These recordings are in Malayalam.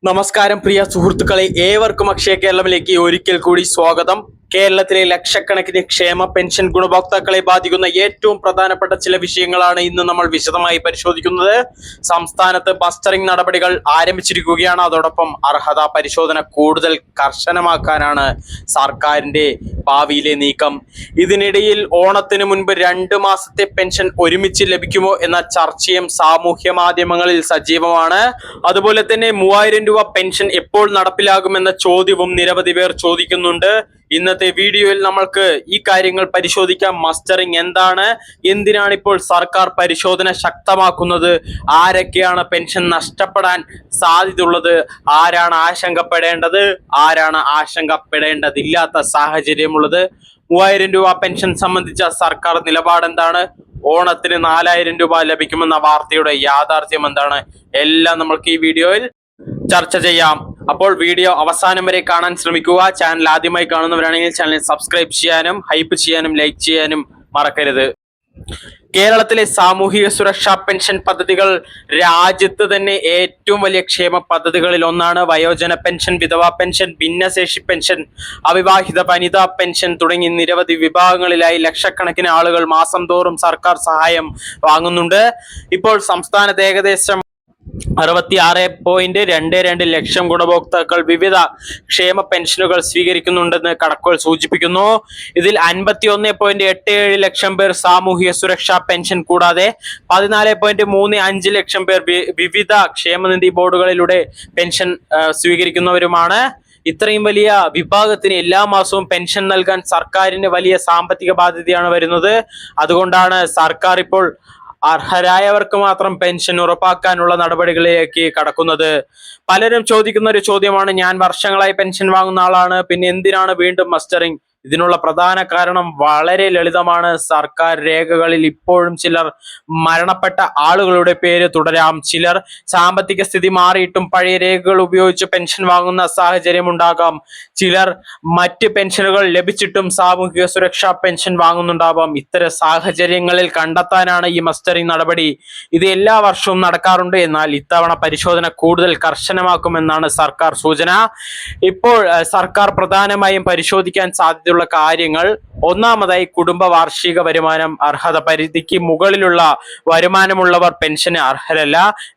നമസ്കാരം പ്രിയ സുഹൃത്തുക്കളെ, ഏവർക്കും അക്ഷയ കേരളത്തിലേക്ക് ഒരിക്കൽ കൂടി സ്വാഗതം. കേരളത്തിലെ ലക്ഷക്കണക്കിന് ക്ഷേമ പെൻഷൻ ഗുണഭോക്താക്കളെ ബാധിക്കുന്ന ഏറ്റവും പ്രധാനപ്പെട്ട ചില വിഷയങ്ങളാണ് ഇന്ന് നമ്മൾ വിശദമായി പരിശോധിക്കുന്നത്. സംസ്ഥാനത്ത് മസ്റ്ററിംഗ് നടപടികൾ ആരംഭിച്ചിരിക്കുകയാണ്. അതോടൊപ്പം അർഹതാ പരിശോധന കൂടുതൽ കർശനമാക്കാനാണ് സർക്കാരിന്റെ ഭാവിയിലെ നീക്കം. ഇതിനിടയിൽ ഓണത്തിന് മുൻപ് 2 മാസത്തെ പെൻഷൻ ഒരുമിച്ച് ലഭിക്കുമോ എന്ന ചർച്ചയും സാമൂഹ്യ മാധ്യമങ്ങളിൽ സജീവമാണ്. അതുപോലെ തന്നെ 3000 രൂപ പെൻഷൻ എപ്പോൾ നടപ്പിലാകുമെന്ന ചോദ്യവും നിരവധി പേർ ചോദിക്കുന്നുണ്ട്. ഇന്നത്തെ വീഡിയോയിൽ നമ്മൾക്ക് ഈ കാര്യങ്ങൾ പരിശോധിക്കാം. മസ്റ്ററിംഗ് എന്താണ്, എന്തിനാണ് ഇപ്പോൾ സർക്കാർ പരിശോധന ശക്തമാക്കുന്നത്, ആരൊക്കെയാണ് പെൻഷൻ നഷ്ടപ്പെടാൻ സാധ്യതയുള്ളത്, ആരാണ് ആശങ്കപ്പെടേണ്ടത്, ആരാണ് ആശങ്കപ്പെടേണ്ടതില്ലാത്ത സാഹചര്യമുള്ളത്, 3000 രൂപ പെൻഷൻ സംബന്ധിച്ച സർക്കാർ നിലപാട് എന്താണ്, ഓണത്തിന് 4000 രൂപ ലഭിക്കുമെന്ന വാർത്തയുടെ യാഥാർത്ഥ്യം എന്താണ്, എല്ലാം നമ്മൾക്ക് ഈ വീഡിയോയിൽ ചർച്ച ചെയ്യാം. അപ്പോൾ വീഡിയോ അവസാനം വരെ കാണാൻ ശ്രമിക്കുക. ചാനൽ ആദ്യമായി കാണുന്നവരാണെങ്കിൽ ചാനൽ സബ്സ്ക്രൈബ് ചെയ്യാനും ഹൈപ്പ് ചെയ്യാനും ലൈക്ക് ചെയ്യാനും മറക്കരുത്. കേരളത്തിലെ സാമൂഹിക സുരക്ഷാ പെൻഷൻ പദ്ധതികൾ രാജ്യത്ത് തന്നെ ഏറ്റവും വലിയ ക്ഷേമ പദ്ധതികളിൽ ഒന്നാണ്. വയോജന പെൻഷൻ, വിധവാ പെൻഷൻ, ഭിന്നശേഷി പെൻഷൻ, അവിവാഹിത വനിതാ പെൻഷൻ തുടങ്ങി നിരവധി വിഭാഗങ്ങളിലായി ലക്ഷക്കണക്കിന് ആളുകൾ മാസം തോറും സർക്കാർ സഹായം വാങ്ങുന്നുണ്ട്. ഇപ്പോൾ സംസ്ഥാനത്ത് ഏകദേശം 66.22 ലക്ഷം ഗുണഭോക്താക്കൾ വിവിധ ക്ഷേമ പെൻഷനുകൾ സ്വീകരിക്കുന്നുണ്ടെന്ന് കണക്കുകൾ സൂചിപ്പിക്കുന്നു. ഇതിൽ 51.87 ലക്ഷം പേർ സാമൂഹിക സുരക്ഷാ പെൻഷൻ കൂടാതെ 14.35 ലക്ഷം പേർ വിവിധ ക്ഷേമനിധി ബോർഡുകളിലൂടെ പെൻഷൻ സ്വീകരിക്കുന്നവരുമാണ്. ഇത്രയും വലിയ വിഭാഗത്തിന് എല്ലാ മാസവും പെൻഷൻ നൽകാൻ സർക്കാരിന് വലിയ സാമ്പത്തിക ബാധ്യതയാണ് വരുന്നത്. അതുകൊണ്ടാണ് സർക്കാർ ഇപ്പോൾ അർഹരായവർക്ക് മാത്രം പെൻഷൻ ഉറപ്പാക്കാനുള്ള നടപടികളിലേക്ക് കടക്കുന്നത്. പലരും ചോദിക്കുന്ന ഒരു ചോദ്യമാണ്, ഞാൻ വർഷങ്ങളായി പെൻഷൻ വാങ്ങുന്ന ആളാണ്, പിന്നെ എന്തിനാണ് വീണ്ടും മസ്റ്ററിംഗ്? ഇതിനുള്ള പ്രധാന കാരണം വളരെ ലളിതമാണ്. സർക്കാർ രേഖകളിൽ ഇപ്പോഴും ചിലർ മരണപ്പെട്ട ആളുകളുടെ പേര് തുടരാം. ചിലർ സാമ്പത്തിക സ്ഥിതി മാറിയിട്ടും പഴയ രേഖകൾ ഉപയോഗിച്ച് പെൻഷൻ വാങ്ങുന്ന സാഹചര്യം ഉണ്ടാകാം. ചിലർ മറ്റ് പെൻഷനുകൾ ലഭിച്ചിട്ടും സാമൂഹിക സുരക്ഷാ പെൻഷൻ വാങ്ങുന്നുണ്ടാവാം. ഇത്തരം സാഹചര്യങ്ങളിൽ കണ്ടെത്താനാണ് ഈ മസ്റ്ററിംഗ് നടപടി. ഇത് എല്ലാ വർഷവും നടക്കാറുണ്ട്. എന്നാൽ ഇത്തവണ പരിശോധന കൂടുതൽ കർശനമാക്കുമെന്നാണ് സർക്കാർ സൂചന. ഇപ്പോൾ സർക്കാർ പ്രധാനമായും പരിശോധിക്കാൻ സാധ്യത കാര്യങ്ങൾ, ഒന്നാമതായി കുടുംബ വാർഷിക വരുമാനം. അർഹത പരിധിക്ക് മുകളിലുള്ള വരുമാനമുള്ളവർ പെൻഷന് അർഹരല്ല.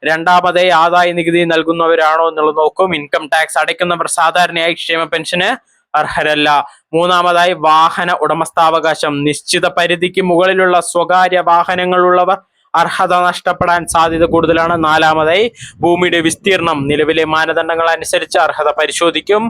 രണ്ടാമതായി ആദായ നികുതി നൽകുന്നവരാണോ എന്നുള്ളത് നോക്കും. ഇൻകം ടാക്സ് അടയ്ക്കുന്നവർ സാധാരണയായി ക്ഷേമ പെൻഷന് അർഹരല്ല. മൂന്നാമതായി വാഹന ഉടമസ്ഥാവകാശം. നിശ്ചിത പരിധിക്ക് മുകളിലുള്ള സ്വകാര്യ വാഹനങ്ങളുള്ളവർ അർഹത നഷ്ടപ്പെടാൻ സാധ്യത കൂടുതലാണ്. നാലാമതായി ഭൂമിയുടെ വിസ്തീർണം. നിലവിലെ മാനദണ്ഡങ്ങൾ അനുസരിച്ച് അർഹത പരിശോധിക്കും.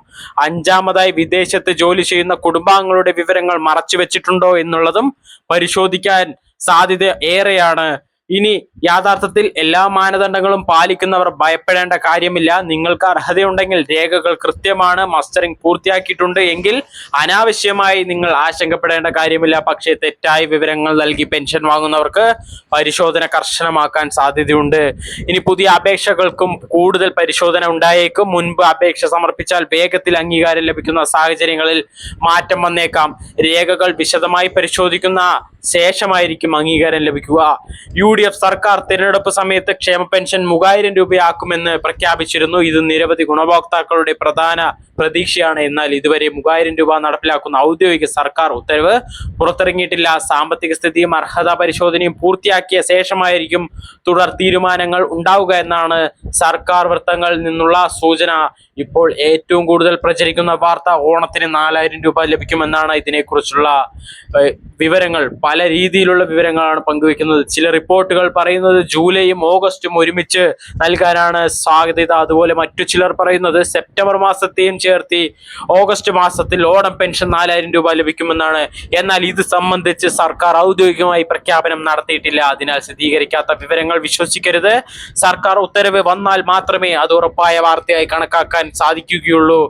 അഞ്ചാമതായി വിദേശത്ത് ജോലി ചെയ്യുന്ന കുടുംബാംഗങ്ങളുടെ വിവരങ്ങൾ മറച്ചു വെച്ചിട്ടുണ്ടോ എന്നുള്ളതും പരിശോധിക്കാൻ സാധ്യത ഏറെയാണ്. ഇനി യാഥാർത്ഥ്യത്തിൽ എല്ലാ മാനദണ്ഡങ്ങളും പാലിക്കുന്നവർ ഭയപ്പെടേണ്ട കാര്യമില്ല. നിങ്ങൾക്ക് അർഹതയുണ്ടെങ്കിൽ രേഖകൾ കൃത്യമാണ്, മസ്റ്ററിംഗ് പൂർത്തിയാക്കിയിട്ടുണ്ട് എങ്കിൽ അനാവശ്യമായി നിങ്ങൾ ആശങ്കപ്പെടേണ്ട കാര്യമില്ല. പക്ഷേ തെറ്റായ വിവരങ്ങൾ നൽകി പെൻഷൻ വാങ്ങുന്നവർക്ക് പരിശോധന കർശനമാക്കാൻ സാധ്യതയുണ്ട്. ഇനി പുതിയ അപേക്ഷകൾക്കും കൂടുതൽ പരിശോധന ഉണ്ടായേക്കും. മുൻപ് അപേക്ഷ സമർപ്പിച്ചാൽ വേഗത്തിൽ അംഗീകാരം ലഭിക്കുന്ന സാഹചര്യങ്ങളിൽ മാറ്റം വന്നേക്കാം. രേഖകൾ വിശദമായി പരിശോധിക്കുന്ന ശേഷമായിരിക്കും അംഗീകാരം ലഭിക്കുക. UDF സർക്കാർ തിരഞ്ഞെടുപ്പ് സമയത്ത് ക്ഷേമ പെൻഷൻ 3000 രൂപയാക്കുമെന്ന് പ്രഖ്യാപിച്ചിരുന്നു. ഇത് നിരവധി ഗുണഭോക്താക്കളുടെ പ്രധാന പ്രതീക്ഷയാണ്. എന്നാൽ ഇതുവരെ 3000 രൂപ നടപ്പിലാക്കുന്ന ഔദ്യോഗിക സർക്കാർ ഉത്തരവ് പുറത്തിറങ്ങിയിട്ടില്ല. സാമ്പത്തിക സ്ഥിതിയും അർഹതാ പരിശോധനയും പൂർത്തിയാക്കിയ ശേഷമായിരിക്കും തുടർ തീരുമാനങ്ങൾ ഉണ്ടാവുക എന്നാണ് സർക്കാർ വൃത്തങ്ങളിൽ നിന്നുള്ള സൂചന. ഇപ്പോൾ ഏറ്റവും കൂടുതൽ പ്രചരിക്കുന്ന വാർത്ത ഓണത്തിന് 4000 രൂപ ലഭിക്കുമെന്നാണ്. ഇതിനെക്കുറിച്ചുള്ള വിവരങ്ങൾ, പല രീതിയിലുള്ള വിവരങ്ങളാണ് പങ്കുവെക്കുന്നത്. ചില റിപ്പോർട്ടുകൾ പറയുന്നത് ജൂലൈയും ഓഗസ്റ്റും ഒരുമിച്ച് നൽകാനാണ് സാധ്യത. അതുപോലെ മറ്റു ചിലർ പറയുന്നത് സെപ്റ്റംബർ മാസത്തെയും ചേർത്തി ഓഗസ്റ്റ് മാസത്തിൽ ഓണം പെൻഷൻ 4000 രൂപ ലഭിക്കുമെന്നാണ്. എന്നാൽ ഇത് സംബന്ധിച്ച് സർക്കാർ ഔദ്യോഗികമായി പ്രഖ്യാപനം നടത്തിയിട്ടില്ല. അതിനാൽ സ്ഥിരീകരിക്കാത്ത വിവരങ്ങൾ വിശ്വസിക്കരുത്. സർക്കാർ ഉത്തരവ് വന്നാൽ മാത്രമേ അത് ഉറപ്പായ വാർത്തയായി കണക്കാക്കാൻ സാധിക്കുകയുള്ളൂ.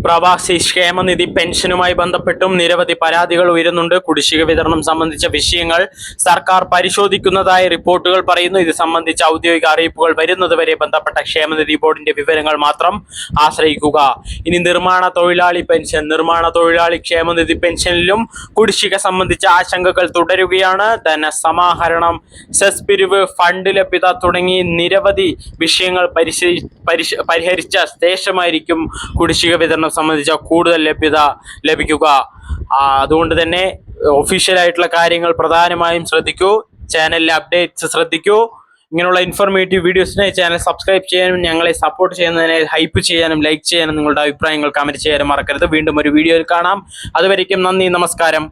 പ്രവാസി ക്ഷേമനിധി പെൻഷനുമായി ബന്ധപ്പെട്ടും നിരവധി പരാതികൾ ഉയരുന്നുണ്ട്. കുടിശ്ശിക വിതരണം സംബന്ധിച്ച വിഷയങ്ങൾ സർക്കാർ പരിശോധിക്കുന്നതായി റിപ്പോർട്ടുകൾ പറയുന്നു. ഇത് സംബന്ധിച്ച ഔദ്യോഗിക അറിയിപ്പുകൾ വരുന്നതുവരെ ബന്ധപ്പെട്ട ക്ഷേമനിധി ബോർഡിന്റെ വിവരങ്ങൾ മാത്രം ആശ്രയിക്കുക. ഇനി നിർമ്മാണ തൊഴിലാളി ക്ഷേമനിധി പെൻഷനിലും കുടിശ്ശിക സംബന്ധിച്ച ആശങ്കകൾ തുടരുകയാണ്. ധനസമാഹരണം, സെസ് പിരിവ്, ഫണ്ട് ലഭ്യത തുടങ്ങി നിരവധി വിഷയങ്ങൾ പരിഹരിച്ച ശേഷമായിരിക്കും കുടിശ്ശിക വിതരണം സംബന്ധിച്ച കൂടുതൽ ലഭ്യത ലഭിക്കുക. അതുകൊണ്ട് തന്നെ ഒഫീഷ്യൽ ആയിട്ടുള്ള കാര്യങ്ങൾ പ്രധാനമായും ശ്രദ്ധിക്കൂ. ചാനലിലെ അപ്ഡേറ്റ്സ് ശ്രദ്ധിക്കൂ. ഇങ്ങനെയുള്ള ഇൻഫോർമേറ്റീവ് വീഡിയോസിനായി ചാനൽ സബ്സ്ക്രൈബ് ചെയ്യാനും ഞങ്ങളെ സപ്പോർട്ട് ചെയ്യുന്നതിനെ ഹൈപ്പ് ചെയ്യാനും ലൈക്ക് ചെയ്യാനും നിങ്ങളുടെ അഭിപ്രായങ്ങൾ കമന്റ് ചെയ്യാനും മറക്കരുത്. വീണ്ടും ഒരു വീഡിയോയിൽ കാണാം. അതുവരേക്കും നന്ദി, നമസ്കാരം.